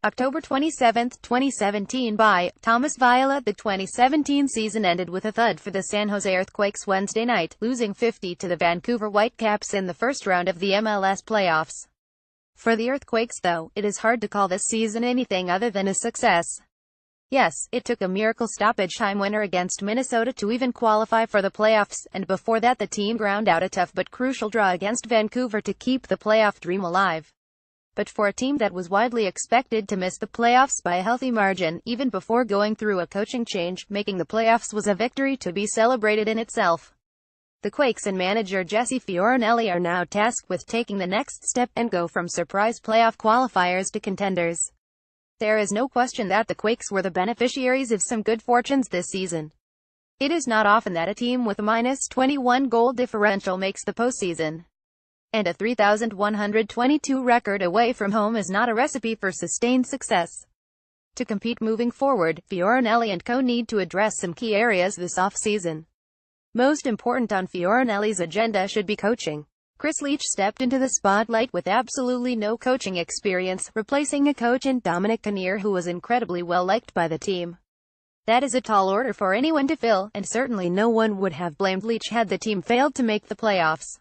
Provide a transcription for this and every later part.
October 27, 2017 by Thomas Viola. The 2017 season ended with a thud for the San Jose Earthquakes Wednesday night, losing 50 to the Vancouver Whitecaps in the first round of the MLS playoffs. For the Earthquakes, though, it is hard to call this season anything other than a success. Yes, it took a miracle stoppage time winner against Minnesota to even qualify for the playoffs, and before that the team ground out a tough but crucial draw against Vancouver to keep the playoff dream alive. But for a team that was widely expected to miss the playoffs by a healthy margin, even before going through a coaching change, making the playoffs was a victory to be celebrated in itself. The Quakes and manager Jesse Fioranelli are now tasked with taking the next step and go from surprise playoff qualifiers to contenders. There is no question that the Quakes were the beneficiaries of some good fortunes this season. It is not often that a team with a -21 goal differential makes the postseason. And a 3,122 record away from home is not a recipe for sustained success. To compete moving forward, Fioranelli and co need to address some key areas this off-season. Most important on Fioranelli's agenda should be coaching. Chris Leach stepped into the spotlight with absolutely no coaching experience, replacing a coach in Dominic Kinnear who was incredibly well liked by the team. That is a tall order for anyone to fill, and certainly no one would have blamed Leach had the team failed to make the playoffs.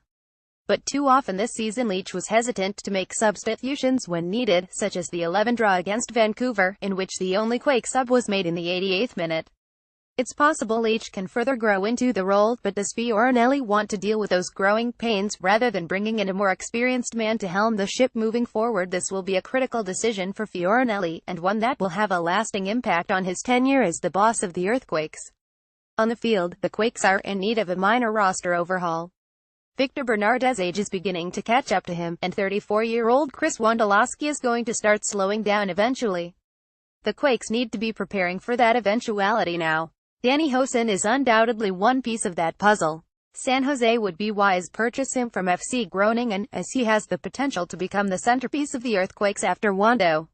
But too often this season Leach was hesitant to make substitutions when needed, such as the 11 draw against Vancouver, in which the only Quake sub was made in the 88th minute. It's possible Leach can further grow into the role, but does Fioranelli want to deal with those growing pains, rather than bringing in a more experienced man to helm the ship moving forward? This will be a critical decision for Fioranelli, and one that will have a lasting impact on his tenure as the boss of the Earthquakes. On the field, the Quakes are in need of a minor roster overhaul. Victor Bernardes's age is beginning to catch up to him, and 34-year-old Chris Wondolowski is going to start slowing down eventually. The Quakes need to be preparing for that eventuality now. Danny Hoesen is undoubtedly one piece of that puzzle. San Jose would be wise purchase him from FC Groningen, as he has the potential to become the centerpiece of the Earthquakes after Wondo.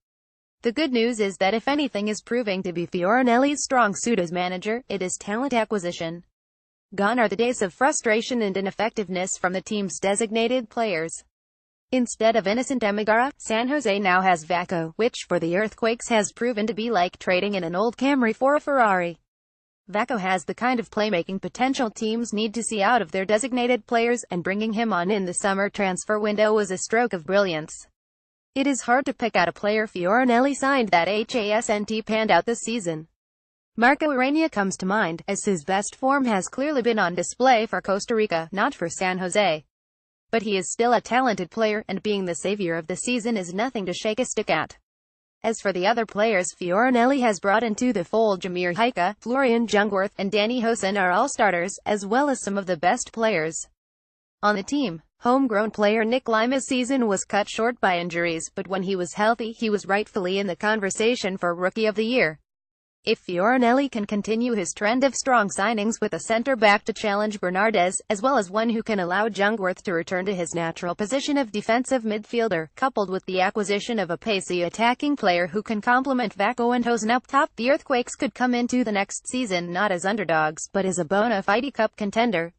The good news is that if anything is proving to be Fioranelli's strong suit as manager, it is talent acquisition. Gone are the days of frustration and ineffectiveness from the team's designated players. Instead of innocent Emigara, San Jose now has Vacco, which, for the Earthquakes, has proven to be like trading in an old Camry for a Ferrari. Vacco has the kind of playmaking potential teams need to see out of their designated players, and bringing him on in the summer transfer window was a stroke of brilliance. It is hard to pick out a player Fioranelli signed that hasn't panned out this season. Marco Urania comes to mind, as his best form has clearly been on display for Costa Rica, not for San Jose. But he is still a talented player, and being the savior of the season is nothing to shake a stick at. As for the other players Fioranelli has brought into the fold, Jahmir Hyka, Florian Jungwirth, and Danny Hoesen are all starters, as well as some of the best players on the team. Homegrown player Nick Lima's season was cut short by injuries, but when he was healthy he was rightfully in the conversation for Rookie of the Year. If Fioranelli can continue his trend of strong signings with a center-back to challenge Bernardes, as well as one who can allow Jungwirth to return to his natural position of defensive midfielder, coupled with the acquisition of a pacey attacking player who can complement Vacco and Hoesen up top, the Earthquakes could come into the next season not as underdogs, but as a bona fide cup contender.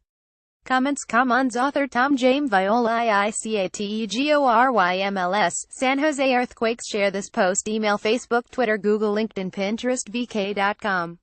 Comments. Commons author Tom James Viola IICATEGORYMLS San Jose Earthquakes. Share this post. Email Facebook, Twitter, Google, LinkedIn, Pinterest, vk.com.